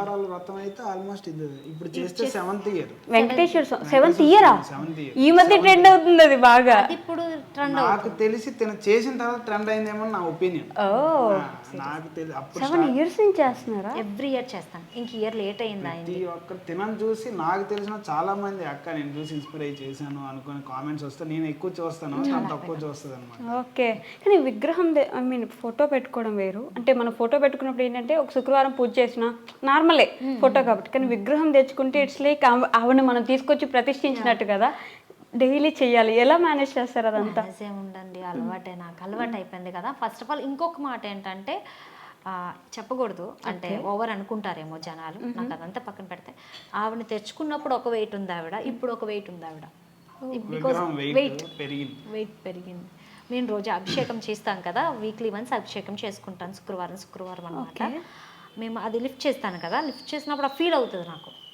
వారాల వ్రతం అయితే ఆల్మోస్ట్ ఇది ఇప్పుడు చేస్తే 7th ఇయర్. వెంకటేశ్వర 7th ఇయరా? 7th year. ఈ మధ్య ట్రెండ్ అవుతుంది అది బాగా. ఇప్పుడు ట్రెండ్ నాకు తెలిసి చేసిన తర్వాత ట్రెండ్ అయిందేమో నా ఒపీనియన్. నాకు తెలిసి అప్పుడు 7 years నుంచి చేస్తున్నారా? ఎవ్రీ ఇయర్ చేస్తాను. ఇంక ఇయర్ లేట్ అయింది ప్రతి ఒక్క తినని చూసి నాకు తెలిసిన చాలా మంది అక్క నేను చూసి ఇన్స్పైర్ అయ్యి చేశాను అనుకుని కామెంట్స్ వస్తే నేను ఎక్కువ చూస్తాను, తను తక్కువ చూస్తుంది అనమాట. ఓకే, కానీ విగ్రహం ఐ మీన్ ఫోటో పెట్టుకోవడం వేరు. అంటే మనం ఫోటో పెట్టుకున్నప్పుడు ఏంటంటే ఒక శుక్రవారం పూజ చేసిన నార్మలే ఫోటో కాబట్టి, కానీ విగ్రహం తెచ్చుకుంటే ఇట్స్ లైక్ ఆవిడని మనం తీసుకొచ్చి ప్రతిష్ఠించినట్టు కదా, డైలీ చెయ్యాలి. ఎలా మేనేజ్ చేస్తారు అదంతా? ఉండండి, అలవాటే, నాకు అలవాటు అయిపోయింది కదా. ఫస్ట్ ఆఫ్ ఆల్ ఇంకొక మాట ఏంటంటే చెప్పకూడదు అంటే ఓవర్ అనుకుంటారేమో జనాలు, నాకు అదంతా పక్కన పెడితే ఆవిడని తెచ్చుకున్నప్పుడు ఒక వెయిట్ ఉంది ఆవిడ, ఇప్పుడు ఒక వెయిట్ ఉంది ఆవిడ. బికాస్ వెయిట్ పెరిగింది. నేను రోజు అభిషేకం చేస్తాం కదా, వీక్లీ వన్స్ అభిషేకం చేసుకుంటాను, శుక్రవారం అన్నమాట. మేము అది లిఫ్ట్ చేస్తాను కదా, లిఫ్ట్ చేసినప్పుడు ఆ ఫీల్ అవుతుంది నాకు,